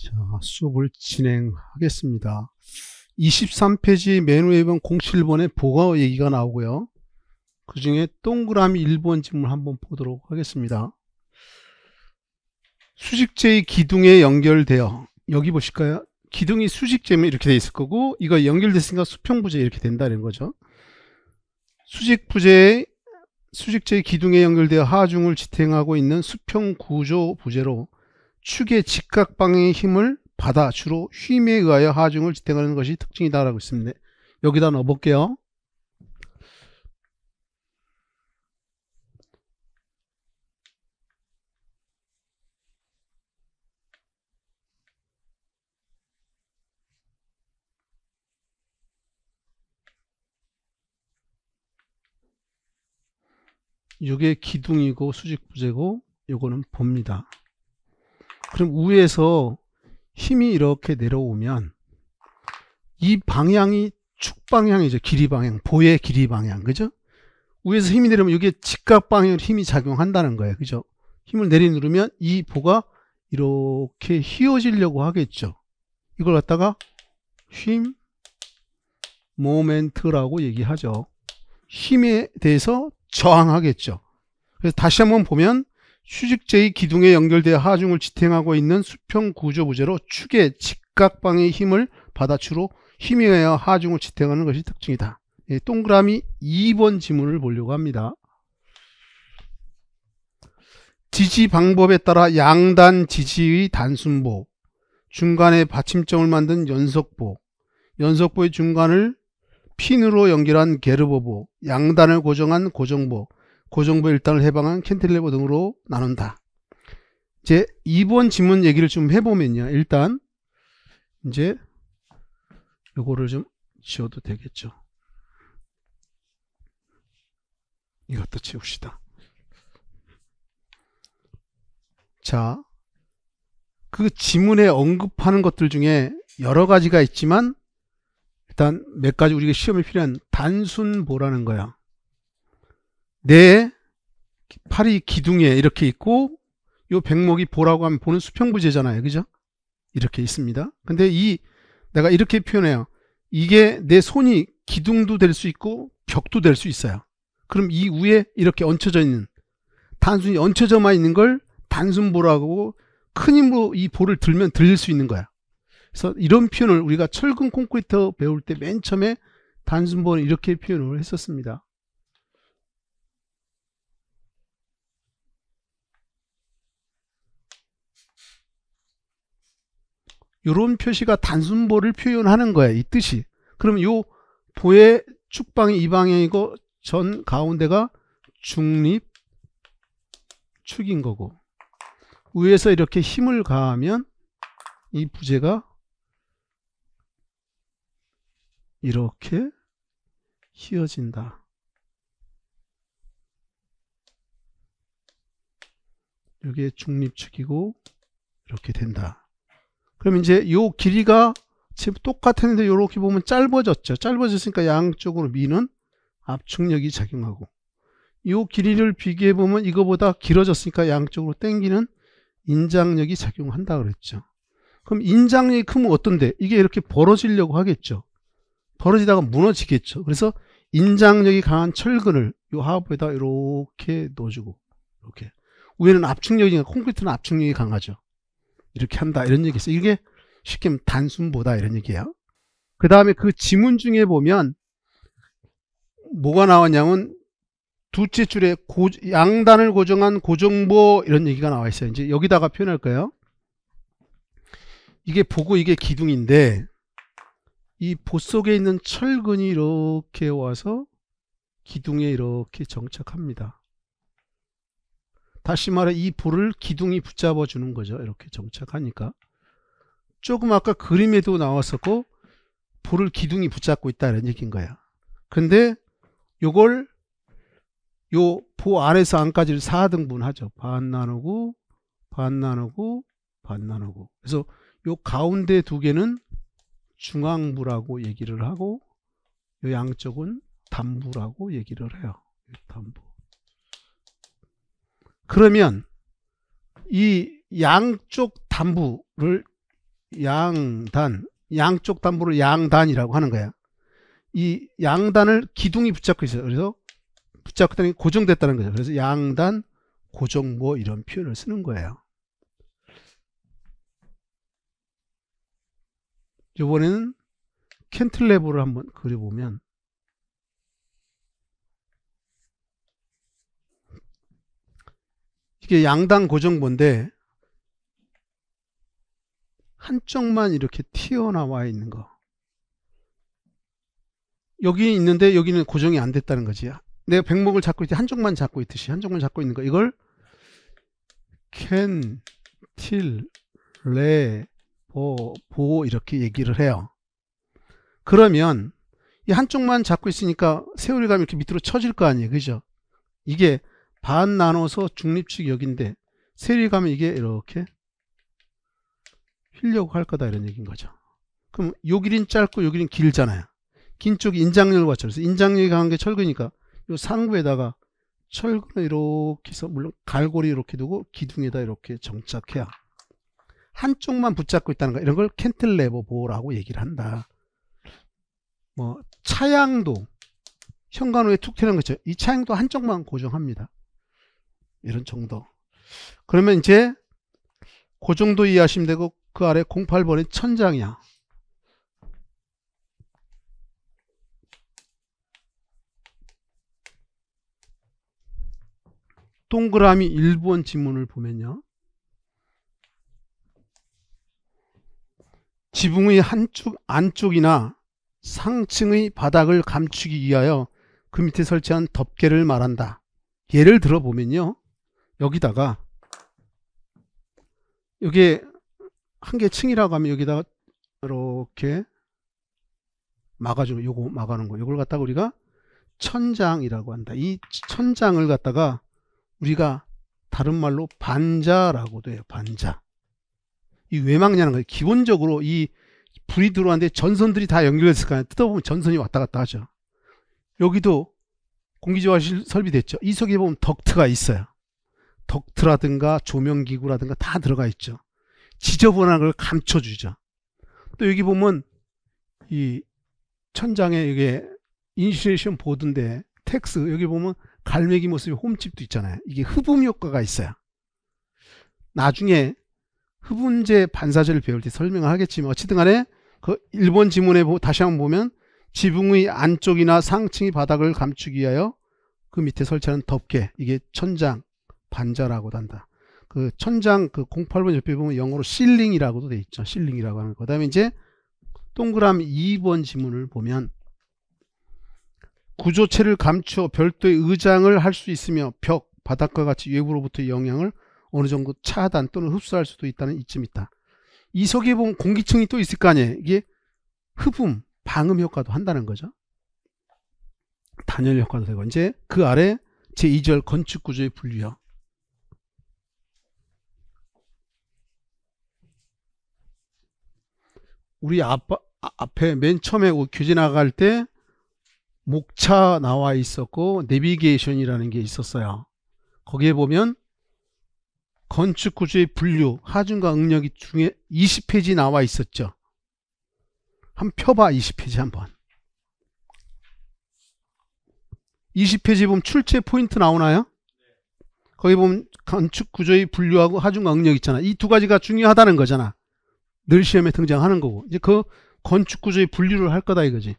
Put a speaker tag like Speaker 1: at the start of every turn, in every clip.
Speaker 1: 자, 수업을 진행하겠습니다. 23페이지 맨 위에 보면 07번에 보고 얘기가 나오고요. 그 중에 동그라미 1번 질문 한번 보도록 하겠습니다. 수직제의 기둥에 연결되어, 여기 보실까요? 기둥이 수직제면 이렇게 돼 있을 거고, 이거 연결됐으니까 수평부재 이렇게 된다는 거죠. 수직제의 기둥에 연결되어 하중을 지탱하고 있는 수평구조 부재로 축의 직각 방향의 힘을 받아 주로 힘에 의하여 하중을 지탱하는 것이 특징이다라고 있습니다. 여기다 넣어볼게요. 이게 기둥이고 수직부재고 요거는 봅니다. 그럼 위에서 힘이 이렇게 내려오면 이 방향이 축 방향이죠. 길이 방향, 보의 길이 방향, 그죠? 위에서 힘이 내려오면 이게 직각 방향으로 힘이 작용한다는 거예요, 그죠? 힘을 내리누르면 이 보가 이렇게 휘어지려고 하겠죠. 이걸 갖다가 힘 모멘트라고 얘기하죠. 힘에 대해서 저항하겠죠. 그래서 다시 한번 보면 수직제의 기둥에 연결되어 하중을 지탱하고 있는 수평 구조 부재로 축의 직각 방향의 힘을 받아 주로 힘에 의하여 하중을 지탱하는 것이 특징이다. 동그라미 2번 지문을 보려고 합니다. 지지 방법에 따라 양단 지지의 단순보, 중간에 받침점을 만든 연석보, 연석보의 중간을 핀으로 연결한 게르버보, 양단을 고정한 고정보, 고정보 일단을 해방한 캔틸레버 등으로 나눈다. 이제 2번 지문 얘기를 좀 해보면요. 일단 이제 요거를 좀 지워도 되겠죠. 이것도 지웁시다. 자, 그 지문에 언급하는 것들 중에 여러 가지가 있지만 일단 몇 가지 우리가 시험에 필요한 단순보라는 거야. 내 팔이 기둥에 이렇게 있고 요 백목이 보라고 하면 보는 수평부재잖아요, 그죠? 이렇게 있습니다. 근데 내가 이렇게 표현해요. 이게 내 손이 기둥도 될 수 있고 벽도 될 수 있어요. 그럼 이 위에 이렇게 얹혀져 있는, 단순히 얹혀져만 있는 걸 단순보라고 큰 힘으로 이 볼을 들면 들릴 수 있는 거야. 그래서 이런 표현을 우리가 철근 콘크리트 배울 때 맨 처음에 단순보는 이렇게 표현을 했었습니다. 이런 표시가 단순보를 표현하는 거예요. 이 뜻이. 그럼 요 보의 축방이 이 방향이고 전 가운데가 중립축인 거고, 위에서 이렇게 힘을 가하면 이 부재가 이렇게 휘어진다. 이게 중립축이고 이렇게 된다. 그럼 이제 요 길이가 지금 똑같았는데 이렇게 보면 짧아졌죠. 짧아졌으니까 양쪽으로 미는 압축력이 작용하고, 요 길이를 비교해 보면 이거보다 길어졌으니까 양쪽으로 당기는 인장력이 작용한다 그랬죠. 그럼 인장력이 크면 어떤데? 이게 이렇게 벌어지려고 하겠죠. 벌어지다가 무너지겠죠. 그래서 인장력이 강한 철근을 요 하부에다 이렇게 넣어주고, 이렇게 위에는 압축력이, 콘크리트는 압축력이 강하죠. 이렇게 한다, 이런 얘기 있어요. 이게 쉽게 말하면 단순보다 이런 얘기예요. 그 다음에 그 지문 중에 보면 뭐가 나왔냐면 두째 줄에 양단을 고정한 고정보 이런 얘기가 나와 있어요. 이제 여기다가 표현할 거예요. 이게 보고 이게 기둥인데 이 보 속에 있는 철근이 이렇게 와서 기둥에 이렇게 정착합니다. 다시 말해 이 볼을 기둥이 붙잡아 주는 거죠. 이렇게 정착하니까. 조금 아까 그림에도 나왔었고 볼을 기둥이 붙잡고 있다 이런 얘기인 거야. 근데 요걸 요 보 안에서 안까지를 4등분 하죠. 반 나누고 반 나누고 반 나누고. 그래서 요 가운데 두 개는 중앙부라고 얘기를 하고 요 양쪽은 단부라고 얘기를 해요. 단부. 그러면 이 양쪽 단부를 양단, 양쪽 담보를 양단이라고 하는 거야. 이 양단을 기둥이 붙잡고 있어요. 그래서 붙잡고 고정됐다는 거죠. 그래서 양단 고정보 이런 표현을 쓰는 거예요. 이번에는 캔틀레버를 한번 그려보면 이게 양단 고정보인데 한쪽만 이렇게 튀어나와 있는 거. 여기 있는데 여기는 고정이 안 됐다는 거지. 내가 백목을 잡고 있듯이 한쪽만 잡고 있듯이 한쪽만 잡고 있는 거. 이걸 캔틸레버 이렇게 얘기를 해요. 그러면 이 한쪽만 잡고 있으니까 세월이 가면 이렇게 밑으로 쳐질 거 아니에요. 그죠? 이게 반 나눠서 중립축이 여기인데 세월이 가면 이게 이렇게 휘려고 할 거다 이런 얘기인 거죠. 그럼 요 길이는 짧고 요 길이는 길잖아요. 긴 쪽이 인장렬 받쳐. 그래서 인장렬이 강한 게 철근이니까 요 상부에다가 철근을 이렇게 해서 물론 갈고리 이렇게 두고 기둥에다 이렇게 정착해야 한쪽만 붙잡고 있다는 거. 이런 걸 캔틀레버 보라고 얘기를 한다. 뭐 차양도 현관후에 툭 튀는 거죠. 이 차양도 한쪽만 고정합니다. 이런 정도. 그러면 이제 그 정도 이해하시면 되고 그 아래 08번의 천장이야. 동그라미 1번 지문을 보면요. 지붕의 안쪽이나 상층의 바닥을 감추기 위하여 그 밑에 설치한 덮개를 말한다. 예를 들어 보면요. 여기다가 여기에 한 개 층이라고 하면 여기다가 이렇게 막아주고 요거 막아놓은 거. 요걸 갖다가 우리가 천장이라고 한다. 이 천장을 갖다가 우리가 다른 말로 반자라고도 해요. 반자. 이 왜 막냐는 거예요. 기본적으로 이 불이 들어왔는데 전선들이 다 연결됐을 거 아니에요. 뜯어보면 전선이 왔다 갔다 하죠. 여기도 공기저하실 설비됐죠. 이 속에 보면 덕트가 있어요. 덕트라든가 조명기구라든가 다 들어가 있죠. 지저분한 걸 감춰주죠. 또 여기 보면 이 천장에 이게 인슐레이션 보드인데 텍스 여기 보면 갈매기 모습의 홈집도 있잖아요. 이게 흡음 효과가 있어요. 나중에 흡음재 반사재를 배울 때 설명을 하겠지만 어쨌든 간에 그 1번 지문에 다시 한번 보면 지붕의 안쪽이나 상층의 바닥을 감추기 위하여 그 밑에 설치하는 덮개, 이게 천장 반자라고도 한다. 그 천장 그 08번 옆에 보면 영어로 실링이라고도 돼 있죠. 실링이라고 하는 거. 그다음에 이제 동그라미 2번 지문을 보면 구조체를 감추어 별도의 의장을 할 수 있으며 벽, 바닥과 같이 외부로부터의 영향을 어느 정도 차단 또는 흡수할 수도 있다는 이점이 있다. 이 속에 보면 공기층이 또 있을 거 아니에요. 이게 흡음, 방음 효과도 한다는 거죠. 단열 효과도 되고. 이제 그 아래 제2절 건축 구조의 분류요. 우리 앞에 맨 처음에 교재 나갈 때 목차 나와 있었고 내비게이션이라는 게 있었어요. 거기에 보면 건축 구조의 분류, 하중과 응력이 중에 20페이지 나와 있었죠. 한번 펴봐. 20페이지 한번. 20페이지 보면 출제 포인트 나오나요? 거기 보면 건축 구조의 분류하고 하중과 응력 있잖아. 이 두 가지가 중요하다는 거잖아. 늘 시험에 등장하는 거고. 이제 그 건축 구조의 분류를 할 거다 이거지.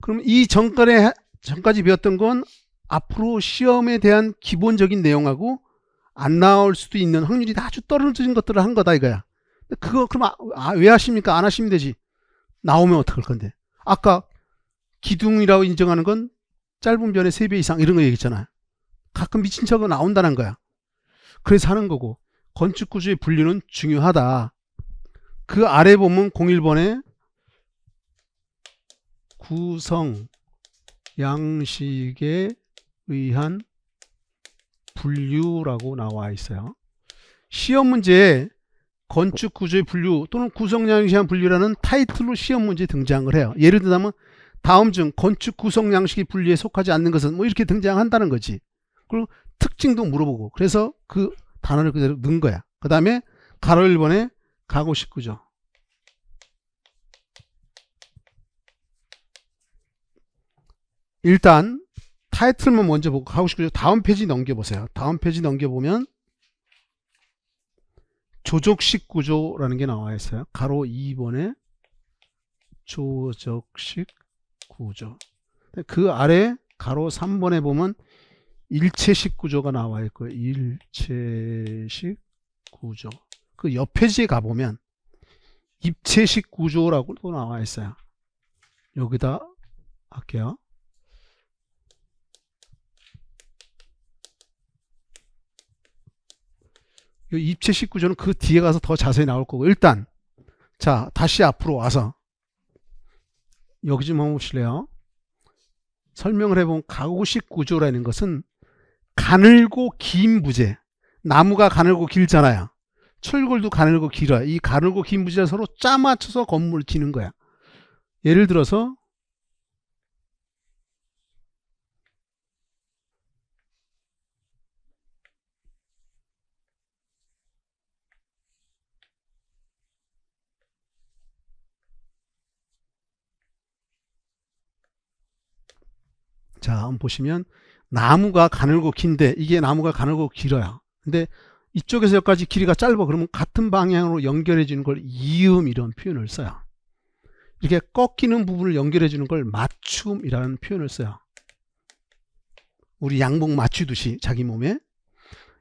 Speaker 1: 그럼 이 전까지 배웠던 건 앞으로 시험에 대한 기본적인 내용하고 안 나올 수도 있는 확률이 아주 떨어진 것들을 한 거다 이거야. 그거 그럼 왜 하십니까? 안 하시면 되지. 나오면 어떡할 건데. 아까 기둥이라고 인정하는 건 짧은 변의 3배 이상 이런 거 얘기했잖아요. 가끔 미친 척은 나온다는 거야. 그래서 하는 거고. 건축 구조의 분류는 중요하다. 그 아래 보면 01번에 구성 양식에 의한 분류라고 나와 있어요. 시험 문제에 건축 구조의 분류 또는 구성 양식에 의한 분류라는 타이틀로 시험 문제에 등장을 해요. 예를 들자면 다음 중 건축 구성 양식의 분류에 속하지 않는 것은 뭐 이렇게 등장한다는 거지. 그리고 특징도 물어보고 그래서 그 단어를 그대로 넣은 거야. 그 다음에 가로 1번에 가구식 구조. 일단 타이틀만 먼저 보고 가구식 구조 다음 페이지 넘겨보세요. 다음 페이지 넘겨보면 조적식 구조라는 게 나와 있어요. 가로 2번에 조적식 구조. 그 아래 가로 3번에 보면 일체식 구조가 나와 있고요. 일체식 구조. 그 옆 페이지에 가보면 입체식 구조라고 또 나와 있어요. 여기다 할게요. 이 입체식 구조는 그 뒤에 가서 더 자세히 나올 거고, 일단 자 다시 앞으로 와서 여기 좀 한번 보실래요? 설명을 해보면 가구식 구조라는 것은 가늘고 긴 부재, 나무가 가늘고 길잖아요. 철골도 가늘고 길어요. 이 가늘고 긴 부재를 서로 짜 맞춰서 건물을 짓는 거야. 예를 들어서 자 한번 보시면 나무가 가늘고 긴데 이게 나무가 가늘고 길어요. 근데 이쪽에서 여기까지 길이가 짧아. 그러면 같은 방향으로 연결해 주는 걸 이음 이런 표현을 써요. 이렇게 꺾이는 부분을 연결해 주는 걸 맞춤이라는 표현을 써요. 우리 양복 맞추듯이 자기 몸에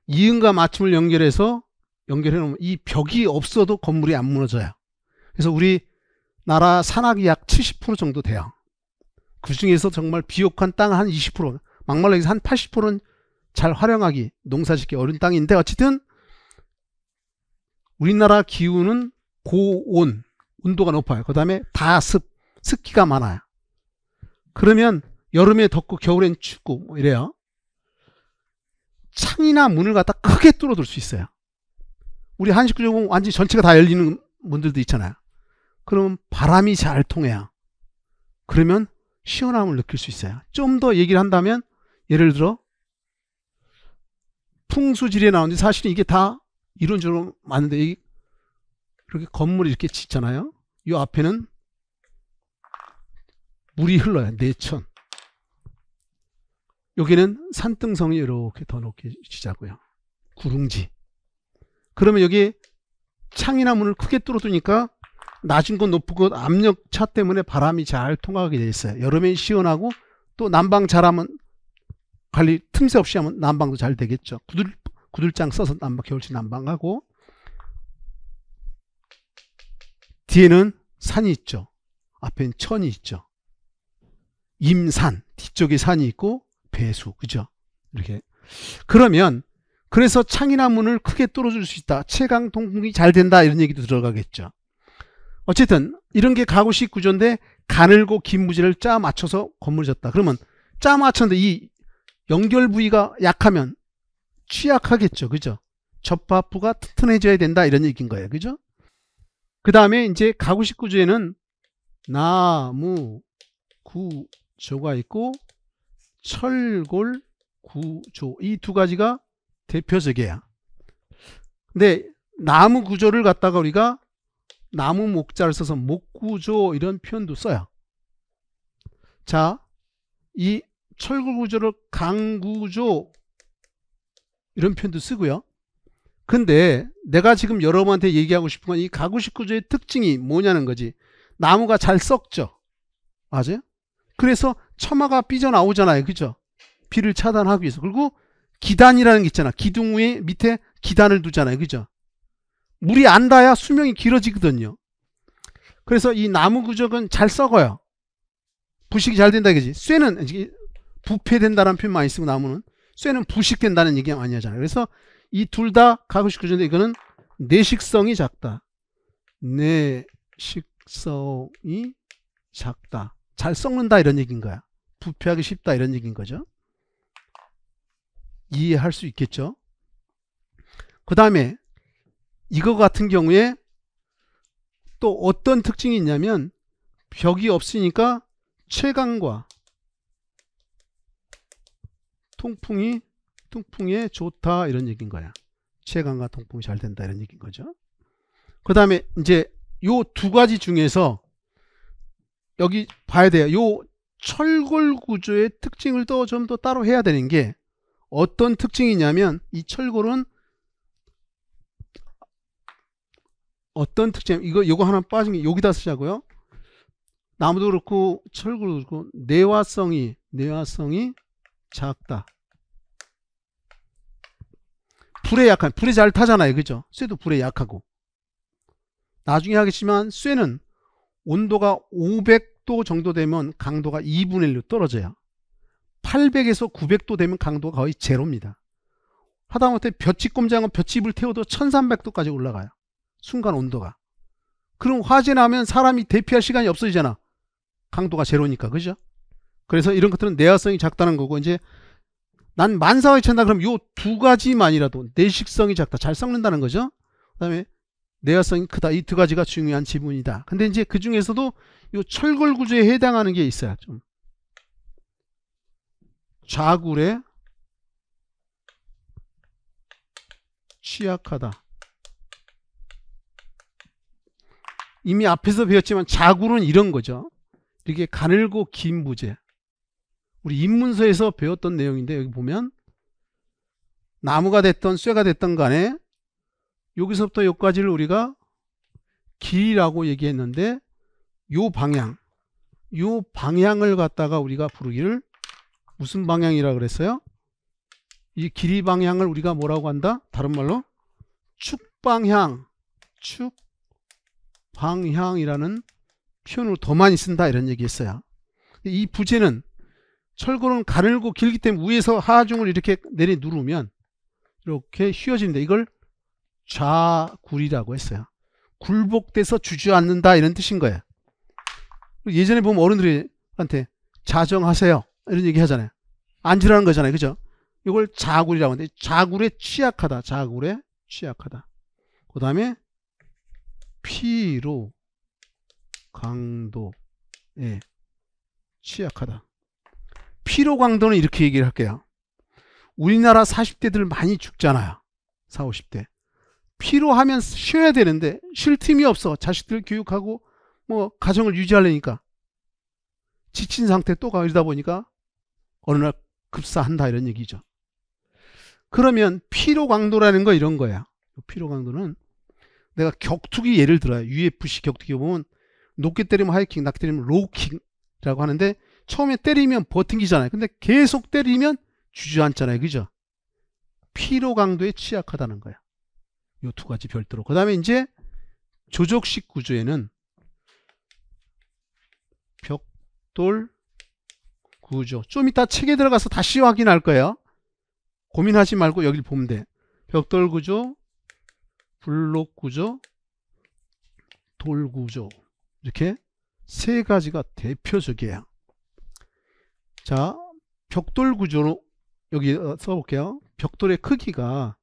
Speaker 1: 이음과 맞춤을 연결해서 연결해 놓으면 이 벽이 없어도 건물이 안 무너져요. 그래서 우리나라 산악이 약 70% 정도 돼요. 그 중에서 정말 비옥한 땅 한 20%, 막말로 해서 한 80%는 잘 활용하기, 농사짓기 어려운 땅인데 어쨌든 우리나라 기후는 고온, 온도가 높아요. 그 다음에 다습, 습기가 많아요. 그러면 여름에 덥고 겨울엔 춥고 뭐 이래요. 창이나 문을 갖다 크게 뚫어둘 수 있어요. 우리 한식 구조 보면 완전히 전체가 다 열리는 문들도 있잖아요. 그러면 바람이 잘 통해요. 그러면 시원함을 느낄 수 있어요. 좀 더 얘기를 한다면 예를 들어 풍수지리에 나오는데 사실은 이게 다 이론적으로 맞는데 이렇게 건물이 이렇게 짓잖아요. 이 앞에는 물이 흘러요. 내천. 여기는 산등성이 이렇게 더 높게 지자고요. 구릉지. 그러면 여기 창이나 문을 크게 뚫어두니까 낮은 곳 높은 곳 압력차 때문에 바람이 잘 통하게 돼 있어요. 여름엔 시원하고 또 난방 잘하면 관리 틈새 없이 하면 난방도 잘 되겠죠. 구들장 써서 겨울치 난방하고 뒤에는 산이 있죠. 앞엔 천이 있죠. 임산 뒤쪽에 산이 있고 배수 그죠? 이렇게 그러면 그래서 창이나 문을 크게 뚫어줄 수 있다. 채광 통풍이 잘 된다 이런 얘기도 들어가겠죠. 어쨌든 이런 게 가구식 구조인데 가늘고 긴 부재를 짜 맞춰서 건물을 졌다. 그러면 짜 맞췄는데 이 연결 부위가 약하면 취약하겠죠. 그죠? 접합부가 튼튼해져야 된다 이런 얘기인 거예요. 그죠? 그 다음에 이제 가구식 구조에는 나무 구조가 있고 철골 구조 이 두 가지가 대표적이에요. 근데 나무 구조를 갖다가 우리가 나무 목자를 써서 목구조 이런 표현도 써요. 자, 이 철골 구조를 강구조 이런 표현도 쓰고요. 근데 내가 지금 여러분한테 얘기하고 싶은 건 이 가구식 구조의 특징이 뭐냐는 거지. 나무가 잘 썩죠. 맞아요? 그래서 처마가 삐져나오잖아요. 그죠? 비를 차단하기 위해서. 그리고 기단이라는 게 있잖아. 기둥 위에 밑에 기단을 두잖아요. 그죠? 물이 안 닿아야 수명이 길어지거든요. 그래서 이 나무 구조는 잘 썩어요. 부식이 잘 된다 그지? 쇠는 부패된다는 표현 많이 쓰고 나무는 쇠는 부식된다는 얘기 많이 하잖아요. 그래서 이 둘 다 가구식 구조인데 이거는 내식성이 작다. 내식성이 작다. 잘 썩는다 이런 얘기인 거야. 부패하기 쉽다 이런 얘기인 거죠. 이해할 수 있겠죠. 그 다음에 이거 같은 경우에 또 어떤 특징이 있냐면 벽이 없으니까 최강과 통풍에 좋다 이런 얘기인 거야. 최강과 통풍이 잘 된다 이런 얘기인 거죠. 그 다음에 이제 요 두 가지 중에서 여기 봐야 돼요. 요 철골 구조의 특징을 또 좀 더 따로 해야 되는 게 어떤 특징이냐면, 이 철골은 어떤 특징, 이거 하나 빠진 게 여기다 쓰자고요. 나무도 그렇고 철골도 그렇고 내화성이 작다. 불에 약한, 불에 잘 타잖아요. 그죠? 쇠도 불에 약하고. 나중에 하겠지만 쇠는 온도가 500도 정도 되면 강도가 2분의 1로 떨어져요. 800에서 900도 되면 강도가 거의 제로입니다. 하다못해 볏짚 볏짚을 태워도 1300도까지 올라가요. 순간 온도가. 그럼 화재 나면 사람이 대피할 시간이 없어지잖아. 강도가 제로니까. 그죠? 그래서 이런 것들은 내화성이 작다는 거고, 이제 난 만사에 찬다 그럼 요 두 가지만이라도 내식성이 작다. 잘 썩는다는 거죠. 그 다음에 내화성이 크다. 이 두 가지가 중요한 지문이다. 근데 이제 그 중에서도 요 철골 구조에 해당하는 게 있어요. 좀 자굴에 취약하다. 이미 앞에서 배웠지만 자굴은 이런 거죠. 이렇게 가늘고 긴 부재. 우리 입문서에서 배웠던 내용인데, 여기 보면 나무가 됐던 쇠가 됐던 간에 여기서부터 여기까지를 우리가 길이라고 얘기했는데, 요 방향을 갖다가 우리가 부르기를 무슨 방향이라 그랬어요? 이 길이 방향을 우리가 뭐라고 한다? 다른 말로 축방향이라는 표현으로 더 많이 쓴다 이런 얘기 했어요. 이 부재는, 철골은 가늘고 길기 때문에 위에서 하중을 이렇게 내리 누르면 이렇게 휘어집니다. 이걸 좌굴이라고 했어요. 굴복돼서 주저앉는다 이런 뜻인 거예요. 예전에 보면 어른들한테 자정하세요 이런 얘기 하잖아요. 앉으라는 거잖아요. 그죠? 이걸 자굴이라고 하는데, 자굴에 취약하다. 자굴에 취약하다. 그 다음에 피로 강도에 취약하다. 피로 강도는 이렇게 얘기를 할게요. 우리나라 40대들 많이 죽잖아요. 40, 50대. 피로하면 쉬어야 되는데 쉴 틈이 없어. 자식들 교육하고 뭐 가정을 유지하려니까 지친 상태 또 가다 보니까 어느 날 급사한다 이런 얘기죠. 그러면 피로 강도라는 거 이런 거야. 피로 강도는 내가 격투기 예를 들어요. UFC 격투기 보면 높게 때리면 하이킥, 낮게 때리면 로우킥이라고 하는데, 처음에 때리면 버팅기잖아요. 근데 계속 때리면 주저앉잖아요. 그죠? 피로 강도에 취약하다는 거야. 이 두 가지 별도로. 그 다음에 이제 조적식 구조에는 벽돌 구조. 좀 이따 책에 들어가서 다시 확인할 거예요. 고민하지 말고 여기를 보면 돼. 벽돌 구조, 블록 구조, 돌 구조. 이렇게 세 가지가 대표적이에요. 자, 벽돌 구조로 여기 써볼게요. 벽돌의 크기가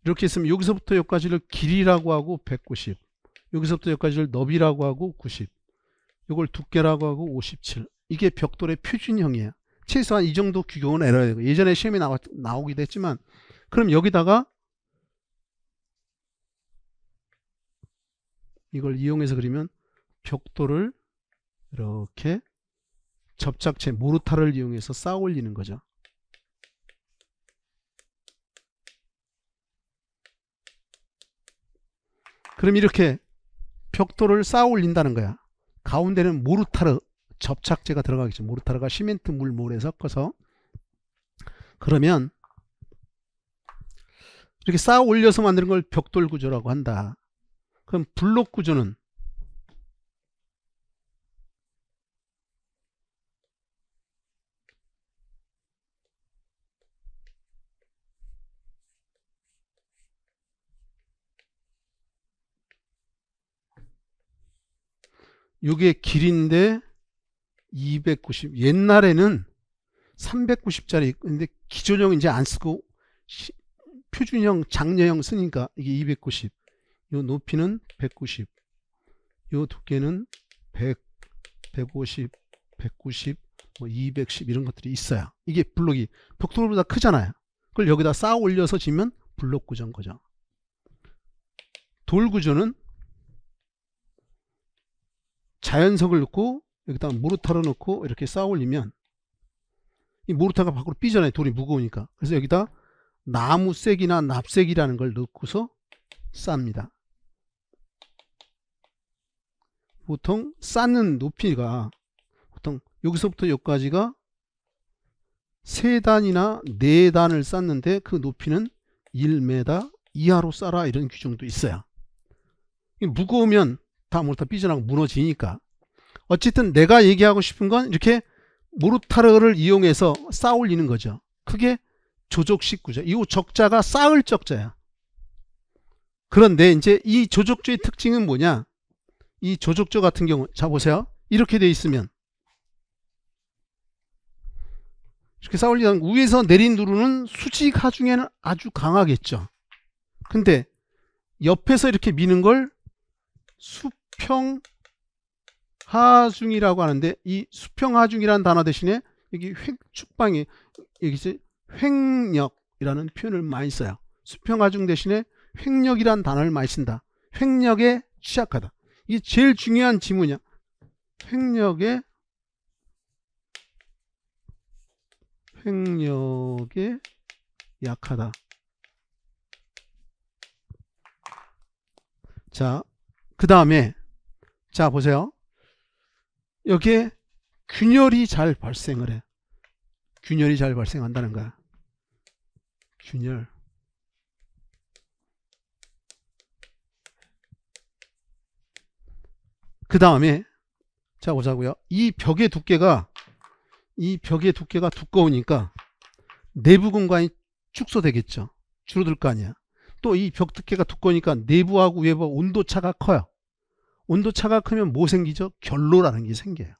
Speaker 1: 이렇게 있으면 여기서부터 여기까지를 길이라고 하고 190, 여기서부터 여기까지를 너비라고 하고 90, 이걸 두께라고 하고 57. 이게 벽돌의 표준형이에요. 최소한 이 정도 규격은 알아야 되고, 예전에 시험에 나오기도 했지만, 그럼 여기다가 이걸 이용해서 그리면 벽돌을 이렇게 접착체 모르타를 이용해서 쌓아 올리는 거죠. 그럼 이렇게 벽돌을 쌓아 올린다는 거야. 가운데는 모르타르 접착제가 들어가겠죠. 모르타르가 시멘트 물 모래 섞어서. 그러면 이렇게 쌓아 올려서 만드는 걸 벽돌 구조라고 한다. 그럼 블록 구조는 이게 길인데 290, 옛날에는 390짜리, 근데 기존형 이제 안 쓰고 표준형 장려형 쓰니까 이게 290, 요 높이는 190, 요 두께는 100, 150, 190, 뭐 210 이런 것들이 있어요. 이게 블록이 벽돌보다 크잖아요. 그걸 여기다 쌓아 올려서 지면 블록 구조인 거죠. 돌 구조는 자연석을 넣고 여기다 모르타를 넣고 이렇게 쌓아 올리면 이 모르타가 밖으로 삐잖아요. 돌이 무거우니까. 그래서 여기다 나무색이나 납색이라는 걸 넣고서 쌓습니다. 보통 쌓는 높이가 보통 여기서부터 여기까지가 3단이나 4단을 쌓는데 그 높이는 1m 이하로 쌓아 이런 규정도 있어요. 무거우면 다 모르타 삐져나가고 무너지니까. 어쨌든 내가 얘기하고 싶은 건 이렇게 모르타르를 이용해서 쌓아 올리는 거죠. 그게 조족식 구조. 이 적자가 쌓을 적자야. 그런데 이제 이 조족조의 특징은 뭐냐? 이 조족조 같은 경우, 자 보세요. 이렇게 돼 있으면 이렇게 쌓아 올리다 위에서 내린 누르는 수직 하중에는 아주 강하겠죠. 근데 옆에서 이렇게 미는 걸 수평 하중이라고 하는데, 이 수평 하중이라는 단어 대신에 여기 축방에 여기 횡력이라는 표현을 많이 써요. 수평 하중 대신에 횡력이라는 단어를 많이 쓴다. 횡력에 취약하다. 이게 제일 중요한 지문이야. 횡력에 약하다. 자, 그 다음에 자 보세요. 여기에 균열이 잘 발생을 해. 균열이 잘 발생한다는 거야. 균열. 그 다음에 자 보자고요. 이 벽의 두께가 두꺼우니까 내부 공간이 축소되겠죠. 줄어들 거 아니야. 또 이 벽 두께가 두꺼우니까 내부하고 외부하고 온도차가 커요. 온도차가 크면 뭐 생기죠? 결로라는 게 생겨요.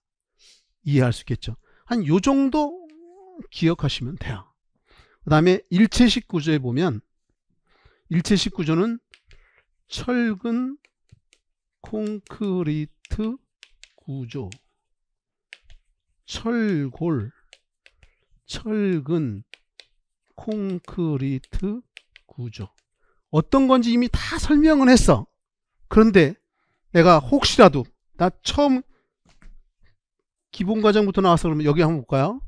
Speaker 1: 이해할 수 있겠죠. 한 요 정도 기억하시면 돼요. 그 다음에 일체식 구조에 보면, 일체식 구조는 철근 콘크리트 구조, 철골, 철근 콘크리트 구조. 어떤 건지 이미 다 설명은 했어. 그런데 내가 혹시라도 나 처음 기본 과정부터 나와서 그러면 여기 한번 볼까요?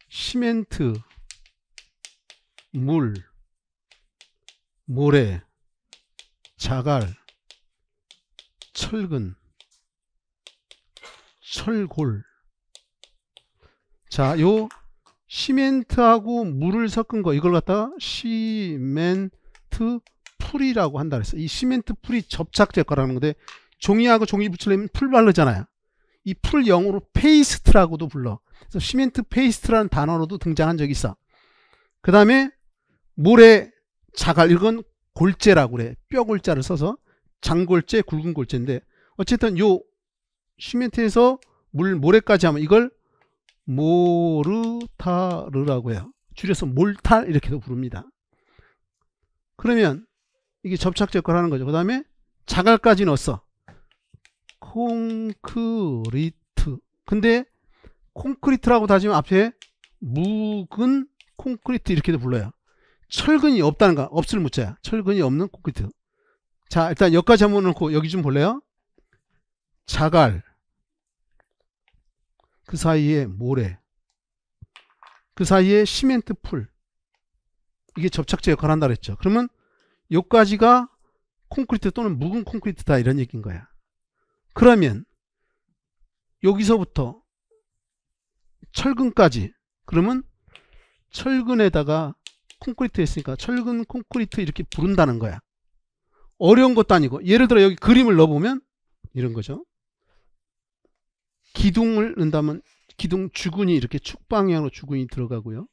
Speaker 1: 시멘트, 물, 모래, 자갈, 철근, 철골. 자, 요 시멘트하고 물을 섞은 거, 이걸 갖다가 시멘트 풀이라고 한다 그랬어. 이 시멘트 풀이 접착제 거라는 건데, 종이하고 종이 붙이려면 풀 바르잖아요. 이 풀 영어로 페이스트라고도 불러. 그래서 시멘트 페이스트라는 단어로도 등장한 적이 있어. 그 다음에 모래, 자갈, 이건 골재라고 그래. 뼈 골자를 써서 장골재, 굵은 골재인데, 어쨌든 요 시멘트에서 모래까지 하면 이걸 모르타르라고 해요. 줄여서 몰탈 이렇게도 부릅니다. 그러면 이게 접착제 역할을 하는 거죠. 그 다음에 자갈까지 넣었어. 콘크리트. 근데 콘크리트라고 다지면 앞에 묵은 콘크리트 이렇게도 불러요. 철근이 없다는 거, 없을 무자야. 철근이 없는 콘크리트. 자, 일단 여기까지 한번 놓고 여기 좀 볼래요? 자갈, 그 사이에 모래, 그 사이에 시멘트 풀. 이게 접착제 역할을 한다 그랬죠. 그러면 여기까지가 콘크리트 또는 묵은 콘크리트다 이런 얘기인 거야. 그러면 여기서부터 철근까지, 그러면 철근에다가 콘크리트 했으니까 철근 콘크리트 이렇게 부른다는 거야. 어려운 것도 아니고, 예를 들어 여기 그림을 넣어보면 이런 거죠. 기둥을 넣는다면 기둥 주근이 이렇게 축방향으로 주근이 들어가고요.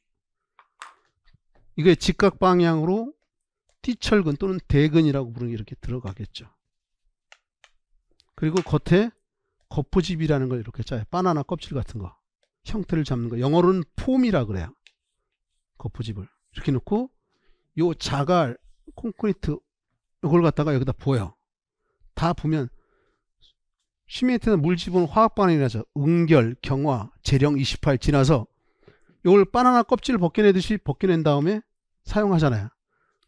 Speaker 1: 이게 직각 방향으로 띠철근 또는 대근이라고 부르는 게 이렇게 들어가겠죠. 그리고 겉에 거푸집이라는 걸 이렇게 짜요. 바나나 껍질 같은 거 형태를 잡는 거, 영어로는 폼이라 그래요. 거푸집을. 이렇게 놓고 요 자갈 콘크리트 이걸 갖다가 여기다 부어요. 다 부으면 시멘트는 물 집어넣은 화학 반응이 나죠. 응결, 경화, 재령 28 지나서 이걸 바나나 껍질을 벗겨내듯이 벗겨낸 다음에 사용하잖아요.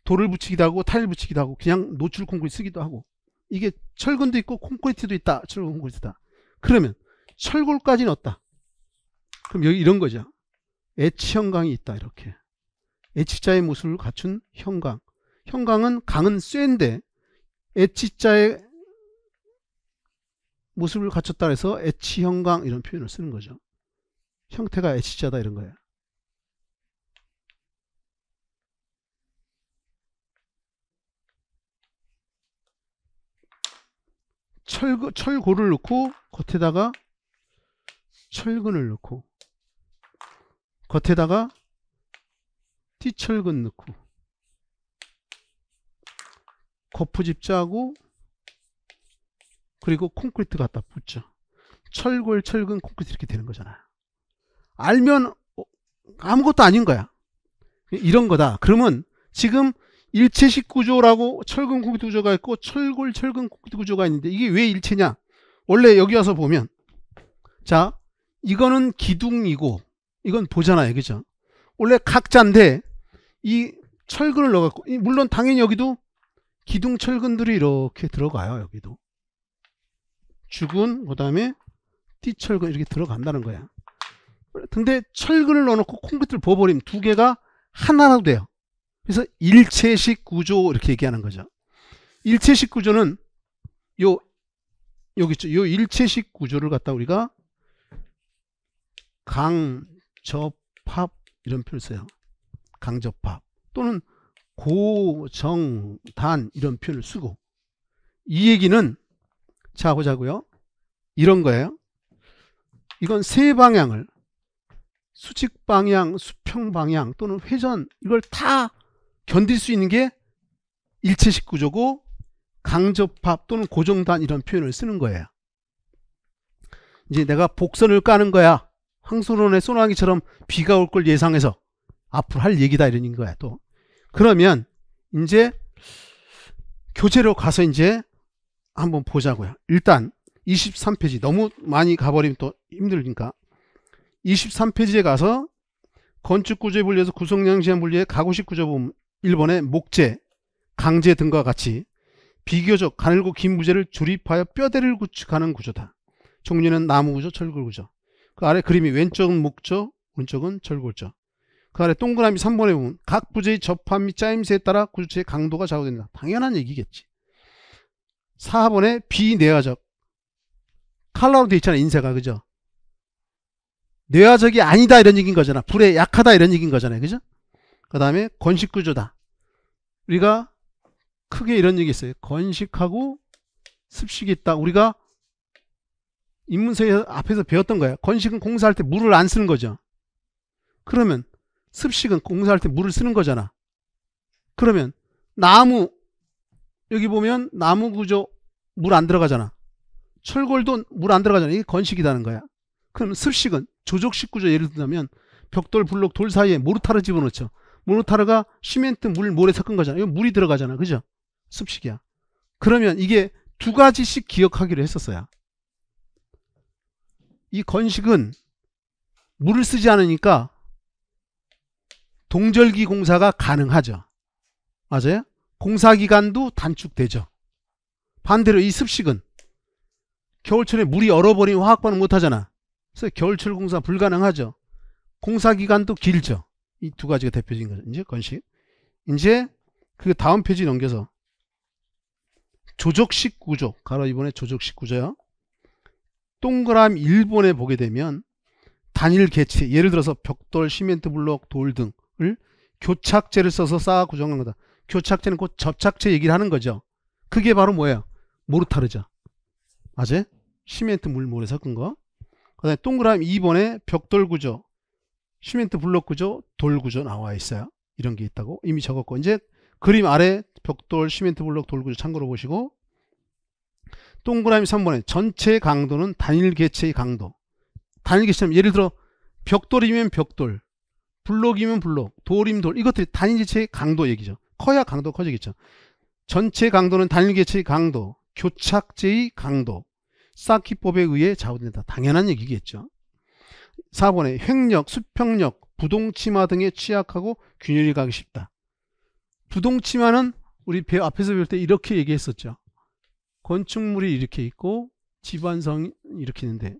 Speaker 1: 돌을 붙이기도 하고 타일 붙이기도 하고 그냥 노출 콘크리트 쓰기도 하고. 이게 철근도 있고 콘크리트도 있다. 철근 콘크리트다. 그러면 철골까지 넣었다. 그럼 여기 이런 거죠. H 형광이 있다. 이렇게 H자의 모습을 갖춘 형광. 형광은 강은 쇠인데 H자의 모습을 갖췄다 해서 H형광 이런 표현을 쓰는 거죠. 형태가 H자다 이런 거예요. 철골을 넣고 겉에다가 철근을 넣고 겉에다가 띠철근 넣고 거푸집자하고 그리고 콘크리트 갖다 붙죠. 철골, 철근, 콘크리트 이렇게 되는 거잖아요. 알면 아무것도 아닌 거야. 이런 거다. 그러면 지금 일체식 구조라고 철근 콘크리트 구조가 있고 철골, 철근 콘크리트 구조가 있는데 이게 왜 일체냐? 원래 여기 와서 보면 자, 이거는 기둥이고 이건 보잖아요. 그죠? 원래 각자인데 이 철근을 넣어갖고 물론 당연히 여기도 기둥 철근들이 이렇게 들어가요. 여기도 주근 그 다음에 띠철근 이렇게 들어간다는 거야. 근데 철근을 넣어놓고 콘크리트를 부어버리면 두 개가 하나로 돼요. 그래서 일체식 구조 이렇게 얘기하는 거죠. 일체식 구조는 여기 있죠. 요 일체식 구조를 갖다 우리가 강접합 이런 표현을 써요. 강접합 또는 고정단 이런 표현을 쓰고 이 얘기는 자 보자고요. 이런 거예요. 이건 세 방향을 수직 방향, 수평 방향 또는 회전 이걸 다 견딜 수 있는 게 일체식 구조고 강접합 또는 고정단 이런 표현을 쓰는 거예요. 이제 내가 복선을 까는 거야. 황소론의 소나기처럼 비가 올 걸 예상해서 앞으로 할 얘기다 이런 거야. 또 그러면 이제 교재로 가서 이제 한번 보자고요. 일단 23페이지 너무 많이 가버리면 또 힘들니까 23페이지에 가서 건축구조의 분리에서 구성양시한 분리의 가구식 구조 보면 1번의 목재, 강재 등과 같이 비교적 가늘고 긴 부재를 조립하여 뼈대를 구축하는 구조다. 종류는 나무구조, 철골구조. 그 아래 그림이 왼쪽은 목조, 오른쪽은 철골조. 그 아래 동그라미 3번에 보면 각 부재의 접합 및 짜임새에 따라 구조체의 강도가 좌우된다. 당연한 얘기겠지. 4번에 비내화적. 칼라로 되어 있잖아, 인쇄가. 그죠? 내화적이 아니다 이런 얘기인 거잖아. 불에 약하다 이런 얘기인 거잖아요. 그죠? 그 다음에 건식구조다. 우리가 크게 이런 얘기 있어요. 건식하고 습식이 있다. 우리가 입문서에 앞에서 배웠던 거예요. 건식은 공사할 때 물을 안 쓰는 거죠. 그러면 습식은 공사할 때 물을 쓰는 거잖아. 그러면 나무 여기 보면 나무 구조 물 안 들어가잖아. 철골도 물 안 들어가잖아. 이게 건식이라는 거야. 그럼 습식은 조적식 구조 예를 들면 벽돌, 블록, 돌 사이에 모르타르 집어넣죠. 모르타르가 시멘트, 물, 모래 섞은 거잖아. 이거 물이 들어가잖아. 그죠? 습식이야. 그러면 이게 두 가지씩 기억하기로 했었어요. 이 건식은 물을 쓰지 않으니까 동절기 공사가 가능하죠. 맞아요? 공사기간도 단축되죠. 반대로 이 습식은 겨울철에 물이 얼어버리면 화학반응 못하잖아. 그래서 겨울철 공사 불가능하죠. 공사기간도 길죠. 이 두 가지가 대표적인 거죠. 이제 건식. 이제 그 다음 페이지 넘겨서 조적식 구조. 가로 2번에 조적식 구조요. 동그라미 1번에 보게 되면 단일 개체. 예를 들어서 벽돌, 시멘트 블록, 돌 등을 교착제를 써서 쌓아 구성한 거다. 교착제는 곧 접착제 얘기를 하는 거죠. 그게 바로 뭐예요? 모르타르죠. 맞아요? 시멘트, 물, 모래 섞은 거. 그 다음에 동그라미 2번에 벽돌 구조, 시멘트 블록 구조, 돌 구조 나와 있어요. 이런 게 있다고 이미 적었고, 이제 그림 아래 벽돌, 시멘트 블록, 돌 구조 참고로 보시고, 동그라미 3번에 전체 강도는 단일 개체의 강도. 단일 개체는 예를 들어 벽돌이면 벽돌, 블록이면 블록, 돌이면 돌, 이것들이 단위지체의 강도 얘기죠. 커야 강도 커지겠죠. 전체 강도는 단일개체의 강도, 교착제의 강도, 쌓기법에 의해 좌우된다. 당연한 얘기겠죠. 4번에 횡력, 수평력, 부동치마 등에 취약하고 균열이 가기 쉽다. 부동치마는 우리 앞에서 배울 때 이렇게 얘기했었죠. 건축물이 이렇게 있고 집안성이 이렇게 있는데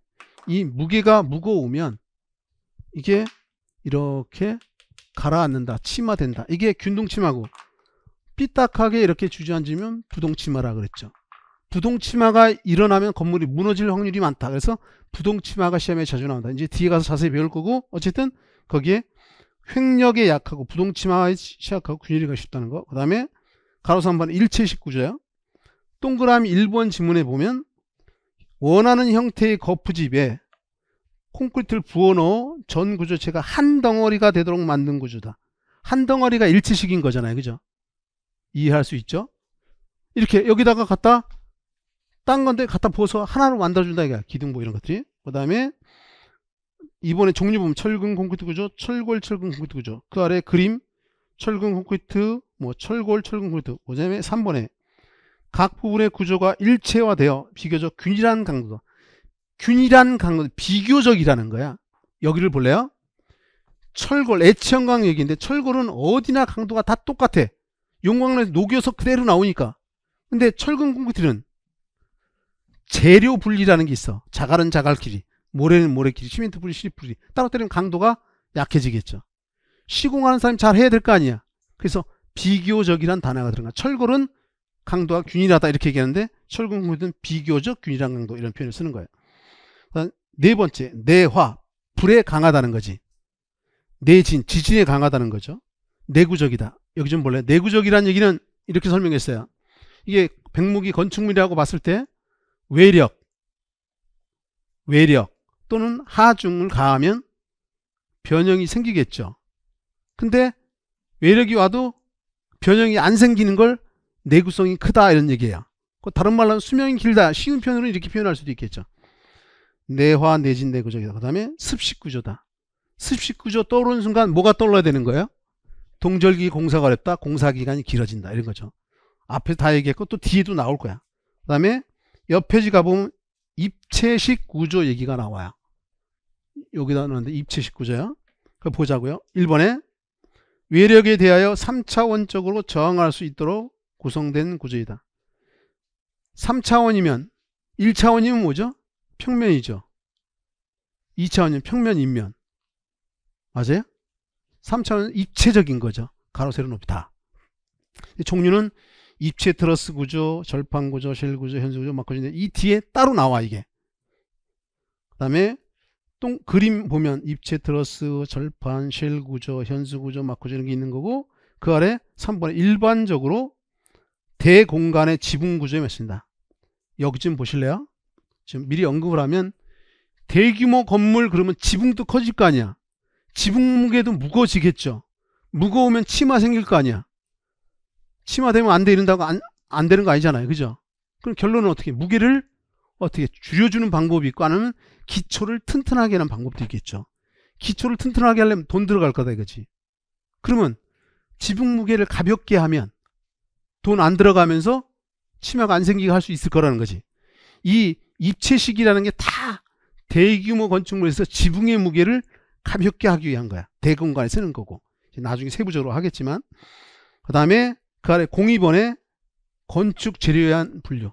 Speaker 1: 이 무게가 무거우면 이게 이렇게 가라앉는다. 치마된다. 이게 균등치마고 삐딱하게 이렇게 주저앉으면 부동치마라 그랬죠. 부동치마가 일어나면 건물이 무너질 확률이 많다. 그래서 부동치마가 시험에 자주 나온다. 이제 뒤에 가서 자세히 배울 거고 어쨌든 거기에 횡력에 약하고 부동치마에 취약하고 균열이 가기 쉽다는 거. 그 다음에 가로수 3번 일체식 구조야. 동그라미 1번 지문에 보면 원하는 형태의 거푸집에 콘크리트를 부어넣어 전 구조체가 한 덩어리가 되도록 만든 구조다. 한 덩어리가 일체식인 거잖아요. 그죠? 이해할 수 있죠? 이렇게 여기다가 갖다 딴 건데 갖다 부어서 하나로 만들어준다. 이게 기둥부 이런 것들이. 그 다음에 이번에 종류 보면 철근 콘크리트 구조, 철골 철근 콘크리트 구조. 그 아래 그림 철근 콘크리트, 뭐 철골 철근 콘크리트. 그 다음에 3번에 각 부분의 구조가 일체화되어 비교적 균일한 강도. 균일한 강도, 비교적이라는 거야. 여기를 볼래요? 철골, 애치형광 얘기인데 철골은 어디나 강도가 다 똑같아. 용광로에서 녹여서 그대로 나오니까. 근데 철근 콘크리트는 재료 분리라는 게 있어. 자갈은 자갈끼리, 모래는 모래끼리, 시멘트 분리, 시립 분리. 따로 때리면 강도가 약해지겠죠. 시공하는 사람이 잘 해야 될 거 아니야. 그래서 비교적이란 단어가 들어가. 철골은 강도가 균일하다 이렇게 얘기하는데 철근 콘크리트는 비교적 균일한 강도 이런 표현을 쓰는 거예요. 네 번째, 내화, 불에 강하다는 거지. 내진, 지진에 강하다는 거죠. 내구적이다. 여기 좀 볼래요? 내구적이라는 얘기는 이렇게 설명했어요. 이게 백무기 건축물이라고 봤을 때 외력 또는 하중을 가하면 변형이 생기겠죠. 근데 외력이 와도 변형이 안 생기는 걸 내구성이 크다 이런 얘기예요. 다른 말로 하면 수명이 길다. 쉬운 표현으로 이렇게 표현할 수도 있겠죠. 내화, 내진, 내구적이다. 그 다음에 습식구조다. 습식구조 떠오르는 순간 뭐가 떠올라야 되는 거예요? 동절기 공사가 어렵다. 공사기간이 길어진다. 이런 거죠. 앞에 다 얘기했고 또 뒤에도 나올 거야. 그 다음에 옆 페이지 가보면 입체식 구조 얘기가 나와요. 여기다 넣었는데 입체식 구조야. 그거 보자고요. 1번에 외력에 대하여 3차원적으로 저항할 수 있도록 구성된 구조이다. 3차원이면 1차원이면 뭐죠? 평면이죠. 2차원이면 평면 인면. 맞아요? 3차원은 입체적인 거죠. 가로 세로 높이 다. 종류는 입체 트러스 구조, 절판 구조, 쉘 구조, 현수 구조, 막 구조인데 이 뒤에 따로 나와 이게. 그 다음에 또 그림 보면 입체 트러스, 절판, 쉘 구조, 현수 구조, 막 구조 이런 게 있는 거고 그 아래 3번에 일반적으로 대공간의 지붕 구조에 맞습니다. 여기 좀 보실래요? 지금 미리 언급을 하면 대규모 건물 그러면 지붕도 커질 거 아니야. 지붕 무게도 무거워지겠죠. 무거우면 치마 생길 거 아니야. 치마 되면 안 돼 이런다고 안 되는 거 아니잖아요. 그죠? 그럼 결론은 어떻게? 무게를 어떻게 줄여주는 방법이 있고 아니면 기초를 튼튼하게 하는 방법도 있겠죠. 기초를 튼튼하게 하려면 돈 들어갈 거다 이거지. 그러면 지붕 무게를 가볍게 하면 돈 안 들어가면서 치마가 안 생기게 할 수 있을 거라는 거지. 이 입체식이라는 게 다 대규모 건축물에서 지붕의 무게를 가볍게 하기 위한 거야. 대공간에 쓰는 거고. 나중에 세부적으로 하겠지만. 그 다음에 그 아래 02번에 건축 재료에 대한 분류.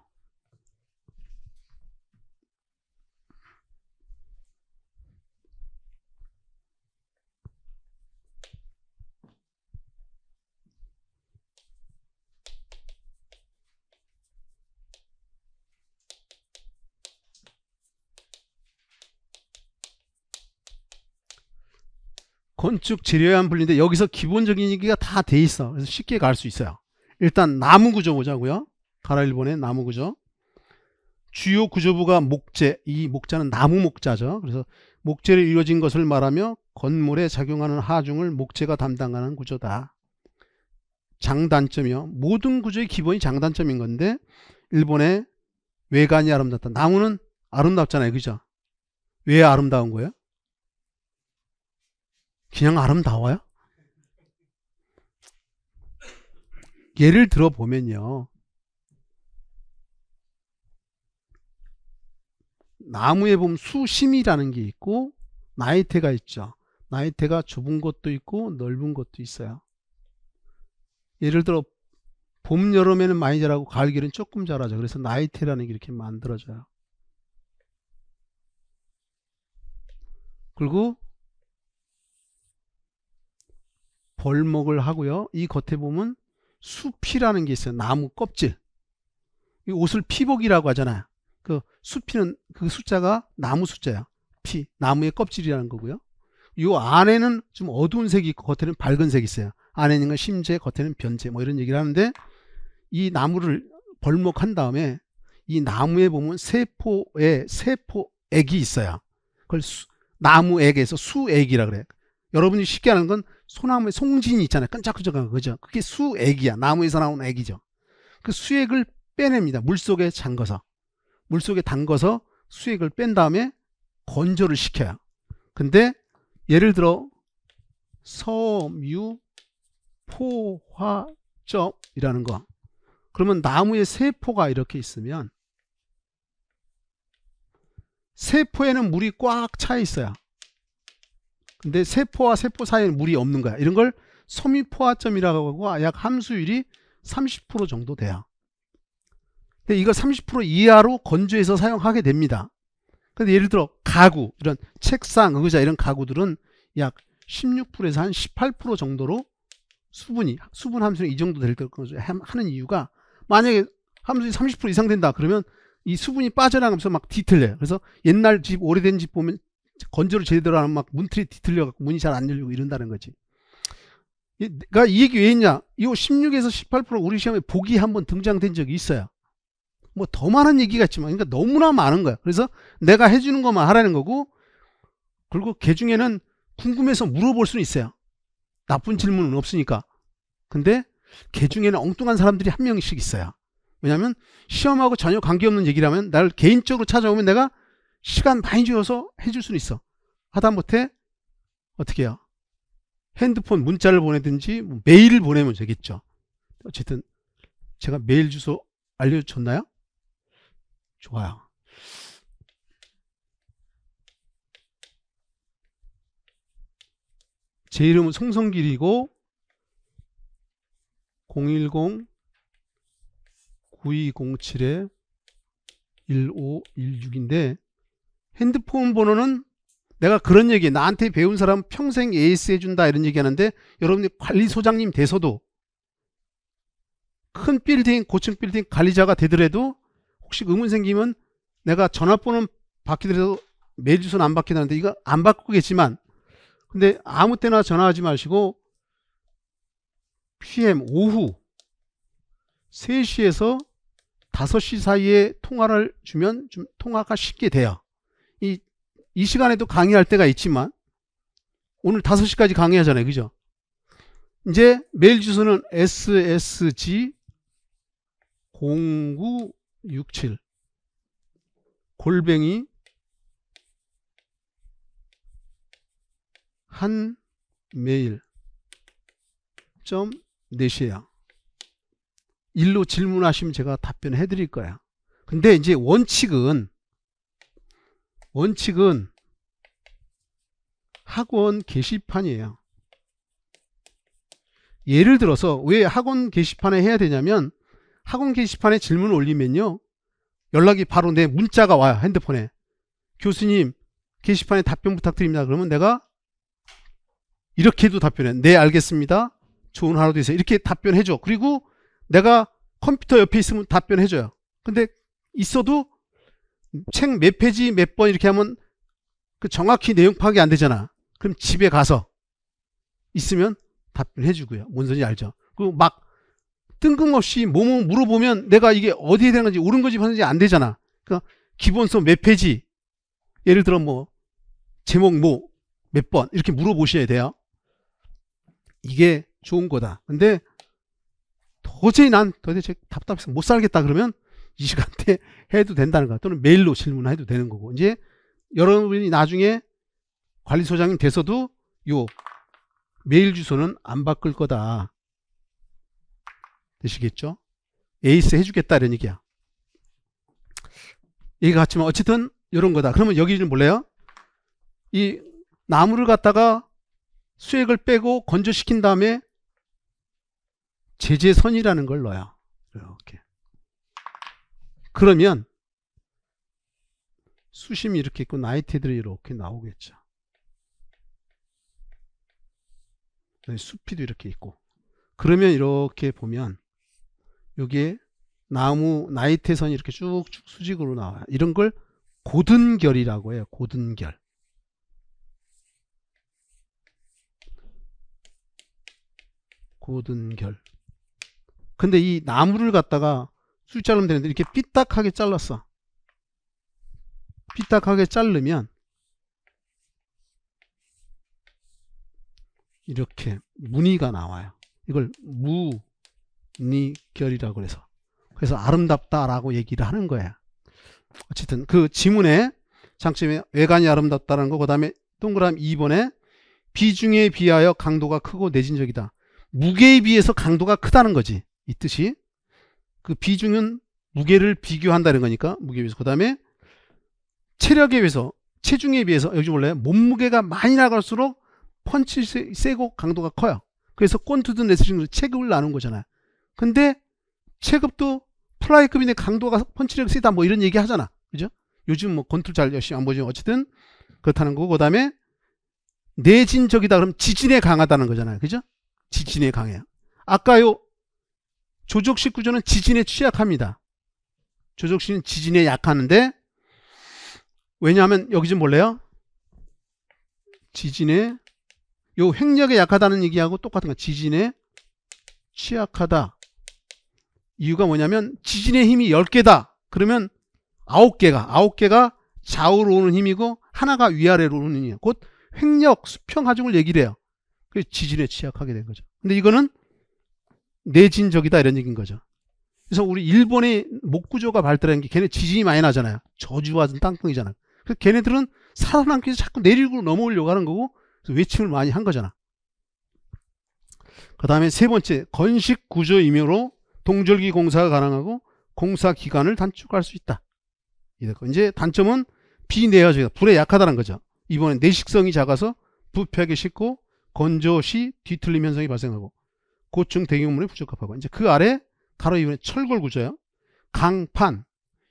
Speaker 1: 건축 재료에 대한 분류인데 여기서 기본적인 얘기가 다 돼 있어. 그래서 쉽게 갈 수 있어요. 일단 나무 구조 보자고요. 가로 1번에 나무 구조. 주요 구조부가 목재. 이 목자는 나무 목자죠. 그래서 목재로 이루어진 것을 말하며 건물에 작용하는 하중을 목재가 담당하는 구조다. 장단점이요. 모든 구조의 기본이 장단점인 건데 1번에 외관이 아름답다. 나무는 아름답잖아요. 그죠? 왜 아름다운 거예요? 그냥 아름다워요? 예를 들어 보면요. 나무에 보면 수심이라는 게 있고 나이테가 있죠. 나이테가 좁은 것도 있고 넓은 것도 있어요. 예를 들어 봄, 여름에는 많이 자라고 가을, 겨울에는 조금 자라죠. 그래서 나이테라는 게 이렇게 만들어져요. 그리고 벌목을 하고요. 이 겉에 보면 수피라는 게 있어요. 나무 껍질. 이 옷을 피복이라고 하잖아요. 그 수피는 그 숫자가 나무 숫자야. 피, 나무의 껍질이라는 거고요. 이 안에는 좀 어두운 색이 있고 겉에는 밝은 색이 있어요. 안에 있는 건 심재, 겉에는 변재, 뭐 이런 얘기를 하는데, 이 나무를 벌목한 다음에 이 나무에 보면 세포에 세포액이 있어요. 그걸 나무액에서 수액이라 그래요. 여러분이 쉽게 아는 건 소나무에 송진이 있잖아요. 끈적끈적한 거, 그죠? 그게 수액이야. 나무에서 나오는 액이죠. 그 수액을 빼냅니다. 물속에 잠궈서. 물속에 담궈서 수액을 뺀 다음에 건조를 시켜요. 근데 예를 들어 섬유 포화점이라는 거. 그러면 나무에 세포가 이렇게 있으면 세포에는 물이 꽉 차 있어요. 근데 세포와 세포 사이에는 물이 없는 거야. 이런 걸 섬유포화점이라고 하고 약 함수율이 30% 정도 돼요. 근데 이거 30% 이하로 건조해서 사용하게 됩니다. 근데 예를 들어 가구, 이런 책상, 의자 이런 가구들은 약 16%에서 한 18% 정도로 수분 함수는 이 정도 될 거죠. 하는 이유가, 만약에 함수율이 30% 이상 된다 그러면 이 수분이 빠져나가면서 막 뒤틀려요. 그래서 옛날 집, 오래된 집 보면 건조를 제대로 하면 막 문틀이 뒤틀려갖고 문이 잘 안 열리고 이런다는 거지. 그러니까 이 얘기 왜 했냐? 이 16에서 18% 우리 시험에 복이 한번 등장된 적이 있어요. 뭐 더 많은 얘기가 있지만, 그러니까 너무나 많은 거야. 그래서 내가 해주는 것만 하라는 거고, 그리고 걔 중에는 궁금해서 물어볼 수는 있어요. 나쁜 질문은 없으니까. 근데 걔 중에는 엉뚱한 사람들이 한 명씩 있어요. 왜냐하면 시험하고 전혀 관계없는 얘기라면 나를 개인적으로 찾아오면 내가 시간 많이 줘서 해줄 수는 있어. 하다못해 어떻게 해요? 핸드폰 문자를 보내든지 메일을 보내면 되겠죠. 어쨌든 제가 메일 주소 알려줬나요? 좋아요. 제 이름은 송성길이고 010-9207-1516인데 핸드폰 번호는 내가 그런 얘기, 나한테 배운 사람 평생 AS 해준다 이런 얘기 하는데, 여러분이 관리소장님 돼서도 큰 빌딩, 고층 빌딩 관리자가 되더라도 혹시 의문 생기면 내가 전화번호 바뀌더라도 메일 주소는 안 바뀌다는데 이거 안 바꾸겠지만, 근데 아무 때나 전화하지 마시고 PM 오후 3시에서 5시 사이에 통화를 주면 좀 통화가 쉽게 돼요. 이 시간에도 강의할 때가 있지만 오늘 5시까지 강의하잖아요. 그죠? 이제 메일 주소는 ssg0967 골뱅이 한메일.net이에요. 일로 질문하시면 제가 답변해 드릴 거야. 근데 이제 원칙은 학원 게시판이에요. 예를 들어서 왜 학원 게시판에 해야 되냐면, 학원 게시판에 질문을 올리면요 연락이 바로 내 문자가 와요. 핸드폰에. 교수님 게시판에 답변 부탁드립니다. 그러면 내가 이렇게도 답변해. 네 알겠습니다. 좋은 하루 되세요. 이렇게 답변해줘. 그리고 내가 컴퓨터 옆에 있으면 답변해줘요. 근데 있어도 책 몇 페이지 몇 번 이렇게 하면 그 정확히 내용 파악이 안 되잖아. 그럼 집에 가서 있으면 답변해주고요. 뭔 소리인지 알죠? 그리고 막 뜬금없이 뭐뭐 물어보면 내가 이게 어디에 되는 건지 옳은 건지 봤는지 안 되잖아. 그러니까 기본서 몇 페이지, 예를 들어 뭐 제목 뭐 몇 번 이렇게 물어보셔야 돼요. 이게 좋은 거다. 근데 도저히 답답해서 못 살겠다 그러면 이 시간대 해도 된다는 거야. 또는 메일로 질문해도 되는 거고. 이제 여러분이 나중에 관리소장님 돼서도 요 메일 주소는 안 바꿀 거다. 되시겠죠? 에이스 해주겠다 이런 얘기야. 얘기가 같지만 어쨌든 이런 거다. 그러면 여기를 몰라요? 이 나무를 갖다가 수액을 빼고 건조시킨 다음에 제재선이라는 걸 넣어요. 이렇게. 그러면 수심이 이렇게 있고 나이트들이 이렇게 나오겠죠. 수피도 이렇게 있고. 그러면 이렇게 보면 여기에 나무 나이트선이 이렇게 쭉쭉 수직으로 나와요. 이런 걸 고든결이라고 해요. 고든결. 고든결. 근데 이 나무를 갖다가 수 자르면 되는데 이렇게 삐딱하게 잘랐어. 삐딱하게 자르면 이렇게 무늬가 나와요. 이걸 무늬결이라고 그래서 아름답다라고 얘기를 하는 거야. 어쨌든 그 지문의 장점이 외관이 아름답다는 거, 그 다음에 동그라미 2번에 비중에 비하여 강도가 크고 내진적이다. 무게에 비해서 강도가 크다는 거지. 이 뜻이. 그 비중은 무게를 비교한다는 거니까 무게에 비해서. 그 다음에 체력에 비해서, 체중에 비해서, 여기 몰라요? 몸무게가 많이 나갈수록 펀치 세고 강도가 커요. 그래서 권투든 레슬링으로 체급을 나눈 거잖아요. 근데 체급도 플라이급인데 강도가 펀치력이 세다 뭐 이런 얘기 하잖아. 그죠? 요즘 뭐 권투 잘 열심히 안 보지만 어쨌든 그렇다는 거고, 그 다음에 내진적이다 그러면 지진에 강하다는 거잖아요. 그죠? 지진에 강해요. 아까요 조족식 구조는 지진에 취약합니다. 조족식은 지진에 약하는데, 왜냐하면 여기 좀 볼래요? 지진에 요 횡력에 약하다는 얘기하고 똑같은 거. 지진에 취약하다. 이유가 뭐냐면 지진의 힘이 10개다. 그러면 9개가 좌우로 오는 힘이고 하나가 위아래로 오는 힘이에요. 곧 횡력, 수평 하중을 얘기를 해요. 그래서 지진에 취약하게 된 거죠. 근데 이거는 내진적이다 이런 얘기인 거죠. 그래서 우리 일본의 목구조가 발달한 게 걔네 지진이 많이 나잖아요. 저주받은 땅덩이잖아요. 그래서 걔네들은 살아남기 위해서 자꾸 내리고 넘어오려고 하는 거고, 그래서 외침을 많이 한 거잖아. 그 다음에 세 번째, 건식 구조이므로 동절기 공사가 가능하고 공사 기간을 단축할 수 있다. 이제 단점은 비내어적이다. 불에 약하다는 거죠. 이번엔 내식성이 작아서 부패하기 쉽고 건조 시 뒤틀림 현상이 발생하고 고층 대기물에 부적합하고. 이제 그 아래 가로 2번에 철골 구조예요. 강판,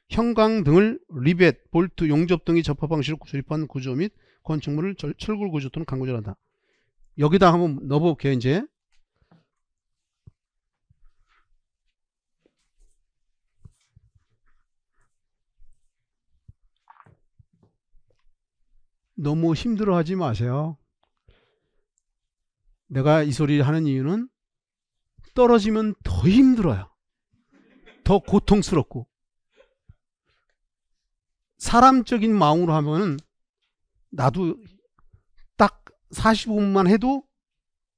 Speaker 1: 형광 등을 리벳, 볼트, 용접 등의 접합 방식으로 조립한 구조 및 건축물을 철골 구조 또는 강구조한다. 여기다 한번 넣어볼게요. 이제 너무 힘들어하지 마세요. 내가 이 소리를 하는 이유는 떨어지면 더 힘들어요. 더 고통스럽고. 사람적인 마음으로 하면은 나도 딱 45분만 해도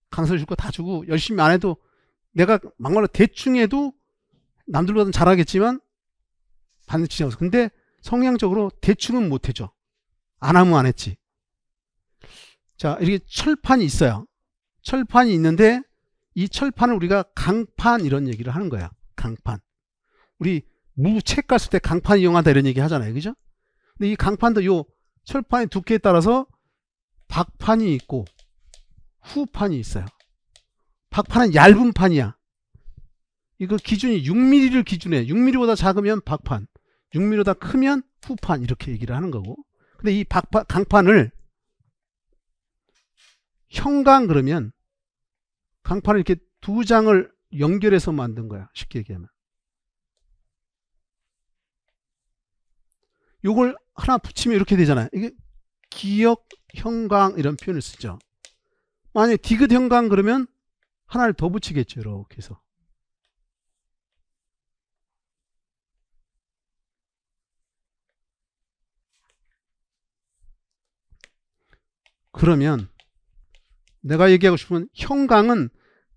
Speaker 1: 강사를 줄 거 다 주고, 열심히 안 해도 내가 막말로 대충 해도 남들보다는 잘하겠지만 반드시 지나서. 근데 성향적으로 대충은 못 해줘. 안 하면 안 했지. 자, 이렇게 철판이 있어요. 철판이 있는데 이 철판을 우리가 강판 이런 얘기를 하는 거야. 강판. 우리 책 갔을 때 강판 이용한다 이런 얘기 하잖아요. 그죠? 근데 이 강판도 요 철판의 두께에 따라서 박판이 있고 후판이 있어요. 박판은 얇은 판이야. 이거 기준이 6mm를 기준해. 6mm보다 작으면 박판, 6mm보다 크면 후판 이렇게 얘기를 하는 거고. 근데 이 강판을 형강 그러면 강판을 이렇게 두 장을 연결해서 만든 거야. 쉽게 얘기하면. 요걸 하나 붙이면 이렇게 되잖아요. 이게 기역 형강 이런 표현을 쓰죠. 만약에 디귿 형강 그러면 하나를 더 붙이겠죠. 이렇게 해서. 그러면 내가 얘기하고 싶은 형강은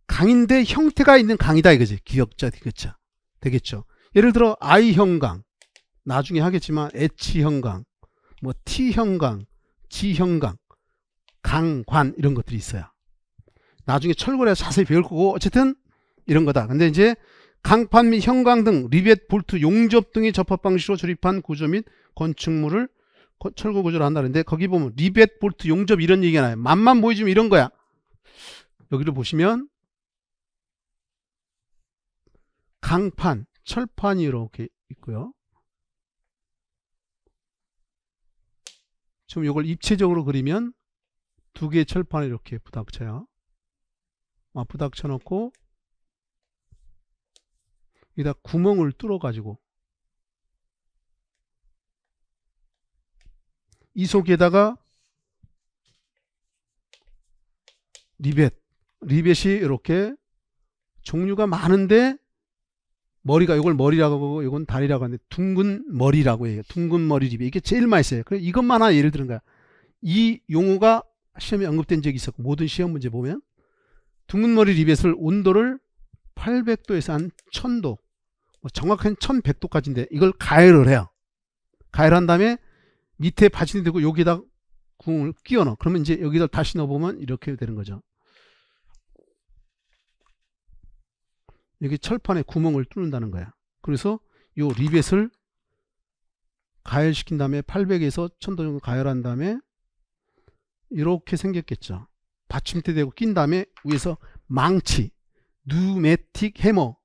Speaker 1: 강인데 형태가 있는 강이다 이거지. 기역자 디귿자 되겠죠. 예를 들어 I 형강, 나중에 하겠지만 H 형강, 뭐 T 형강, G 형강, 강관 이런 것들이 있어요. 나중에 철거를 해서 자세히 배울 거고 어쨌든 이런 거다. 근데 이제 강판 및 형광 등 리벳, 볼트, 용접 등의 접합 방식으로 조립한 구조 및 건축물을 철거 구조를 한다는데 거기 보면 리벳, 볼트, 용접 이런 얘기가 나요. 맛만 보여주면 이런 거야. 여기를 보시면 강판, 철판이 이렇게 있고요. 지금 이걸 입체적으로 그리면 두 개의 철판을 이렇게 부닥쳐요. 부닥쳐 놓고 여기다 구멍을 뚫어 가지고 이 속에다가 리벳이 이렇게 종류가 많은데 머리가 이걸 머리라고 하고 이건 다리라고 하는데 둥근 머리라고 해요. 둥근 머리 리벳. 이게 제일 많이 써요. 그래서 이것만 하나 예를 들은 거야. 이 용어가 시험에 언급된 적이 있었고 모든 시험 문제 보면 둥근 머리 리벳을 온도를 800도에서 한 1000도 정확한 1100도까지인데 이걸 가열을 해요. 가열한 다음에 밑에 받침이 되고 여기다 구멍을 끼워 넣어. 그러면 이제 여기다 다시 넣어보면 이렇게 되는 거죠. 여기 철판에 구멍을 뚫는다는 거야. 그래서 요 리벳을 가열시킨 다음에 800에서 1000도 정도 가열한 다음에 이렇게 생겼겠죠. 받침대 대고 낀 다음에 위에서 망치, 뉴매틱 해머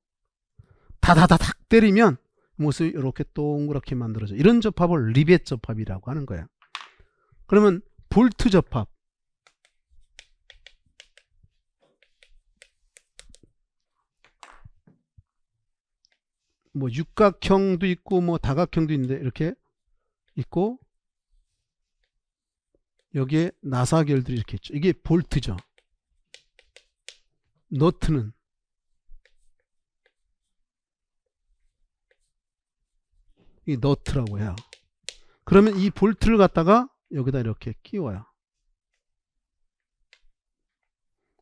Speaker 1: 다다다닥 때리면 모습이 이렇게 동그랗게 만들어져. 이런 접합을 리벳 접합이라고 하는 거야. 그러면 볼트 접합. 뭐 육각형도 있고 뭐 다각형도 있는데 이렇게 있고 여기에 나사결들이 이렇게 있죠. 이게 볼트죠. 너트는 이 너트라고 해요. 그러면 이 볼트를 갖다가 여기다 이렇게 끼워요.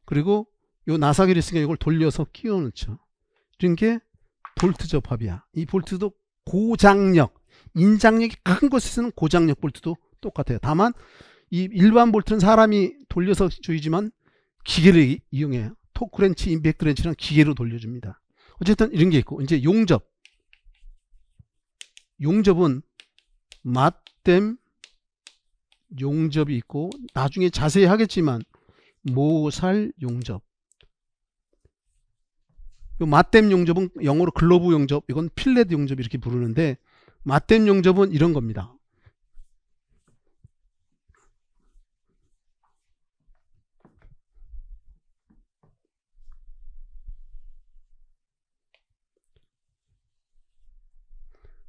Speaker 1: 그리고 요 나사결이 있으니까 이걸 돌려서 끼워 넣죠. 이런 게 볼트 접합이야. 이 볼트도 고장력, 인장력이 큰 곳에 쓰는 고장력 볼트도 똑같아요. 다만 이 일반 볼트는 사람이 돌려서 조이지만 기계를 이용해요. 토크렌치, 임팩트 렌치는 기계로 돌려줍니다. 어쨌든 이런 게 있고 이제 용접. 용접은 맞댐 용접이 있고 나중에 자세히 하겠지만 모살 용접. 요 맞댐 용접은 영어로 글로브 용접, 이건 필렛 용접 이렇게 부르는데 맞댐 용접은 이런 겁니다.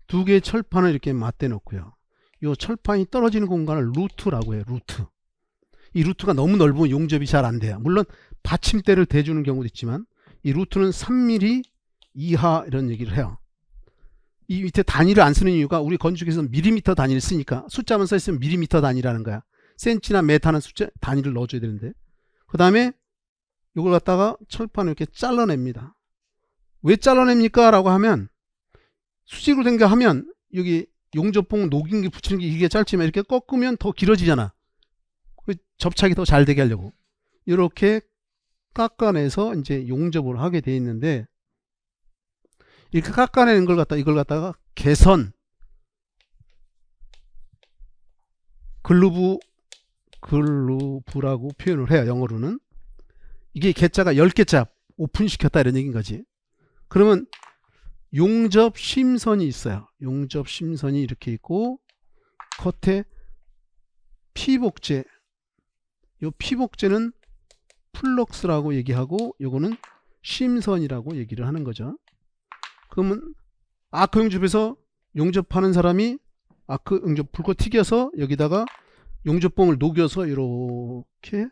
Speaker 1: 두 개의 철판을 이렇게 맞대 놓고요. 이 철판이 떨어지는 공간을 루트라고 해요. 루트. 이 루트가 너무 넓으면 용접이 잘 안 돼요. 물론 받침대를 대주는 경우도 있지만 이 루트는 3mm 이하 이런 얘기를 해요. 이 밑에 단위를 안 쓰는 이유가 우리 건축에서 밀리미터 단위를 쓰니까 숫자만 써 있으면 밀리미터 단위라는 거야. 센치나 메타는 숫자 단위를 넣어줘야 되는데 그 다음에 이걸 갖다가 철판을 이렇게 잘라냅니다. 왜 잘라냅니까? 라고 하면 수직으로 된 게 하면 여기 용접봉 녹인 게 붙이는 게 이게 짧지만 이렇게 꺾으면 더 길어지잖아. 접착이 더 잘 되게 하려고 이렇게 깎아내서 이제 용접을 하게 돼 있는데 이렇게 깎아내는 걸 갖다 이걸 갖다가 개선 글루브라고 표현을 해요. 영어로는 이게 개자가 10개자 오픈시켰다 이런 얘기인 거지. 그러면 용접 심선이 있어요. 용접 심선이 이렇게 있고 겉에 피복제, 이 피복제는 플럭스라고 얘기하고 요거는 심선이라고 얘기를 하는 거죠. 그러면 아크 용접에서 용접하는 사람이 아크 용접 불꽃 튀겨서 여기다가 용접봉을 녹여서 이렇게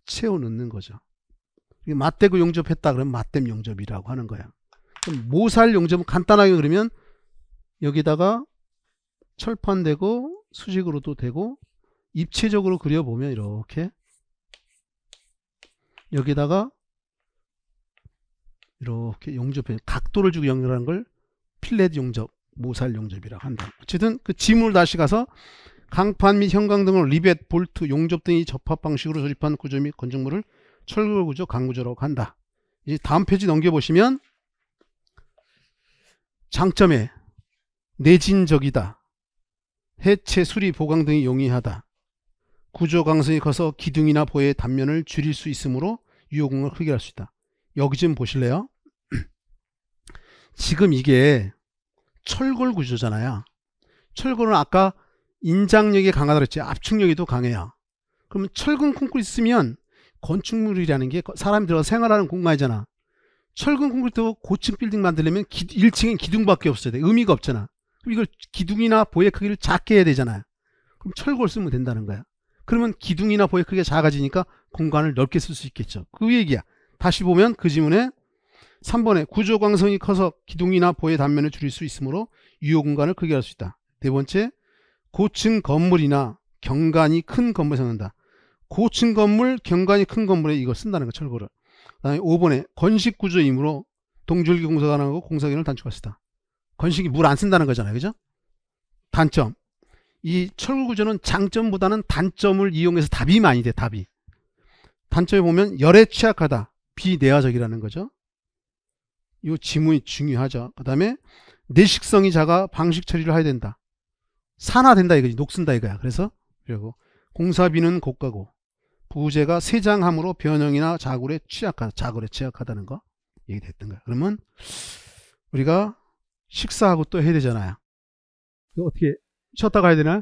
Speaker 1: 채워 넣는 거죠. 맞대고 용접했다 그러면 맞댐 용접이라고 하는 거야. 모살 용접은 간단하게 그러면 여기다가 철판 대고 수직으로도 되고 입체적으로 그려보면 이렇게 여기다가 이렇게 용접해 각도를 주고 연결하는 걸 필렛 용접, 모살 용접이라고 한다. 어쨌든 그 지문을 다시 가서 강판 및 형광 등을 리벳, 볼트, 용접 등이 접합 방식으로 조립한 구조 및 건축물을 철골 구조, 강구조라고 한다. 이제 다음 페이지 넘겨보시면 장점에 내진적이다. 해체, 수리, 보강 등이 용이하다. 구조 강성이 커서 기둥이나 보의 단면을 줄일 수 있으므로 유효 공간을 크게 할 수 있다. 여기 좀 보실래요? 지금 이게 철골 구조잖아요. 철골은 아까 인장력이 강하다고 그랬지. 압축력이 더 강해요. 그러면 철근 콘크리트 쓰면 건축물이라는 게 사람이 들어가 생활하는 공간이잖아. 철근 콘크리트 고층 빌딩 만들려면 1층엔 기둥밖에 없어야 돼. 의미가 없잖아. 그럼 이걸 기둥이나 보의 크기를 작게 해야 되잖아요. 그럼 철골 쓰면 된다는 거야. 그러면 기둥이나 보의 크기가 작아지니까 공간을 넓게 쓸 수 있겠죠. 그 얘기야. 다시 보면 그 지문에 3번에 구조 강성이 커서 기둥이나 보의 단면을 줄일 수 있으므로 유효 공간을 크게 할 수 있다. 네 번째, 고층 건물이나 경관이 큰 건물에 생각한다. 고층 건물, 경관이 큰 건물에 이걸 쓴다는 거, 철골을. 그 다음에 5번에 건식 구조이므로 동줄기 공사가 가능하고 공사기간을 단축할 수 있다. 건식이 물 안 쓴다는 거잖아요. 그죠? 단점. 이 철골 구조는 장점보다는 단점을 이용해서 답이 많이 돼, 답이. 단점에 보면 열에 취약하다. 비내화적이라는 거죠. 이 지문이 중요하죠. 그 다음에 내식성이 작아 방식 처리를 해야 된다. 산화된다 이거지. 녹슨다 이거야. 그래서 그리고 공사비는 고가고 부재가 세장함으로 변형이나 자굴에 취약하다는 거 얘기됐던 거야. 그러면 우리가 식사하고 또 해야 되잖아요. 이거 어떻게 쉬었다 가야 되나?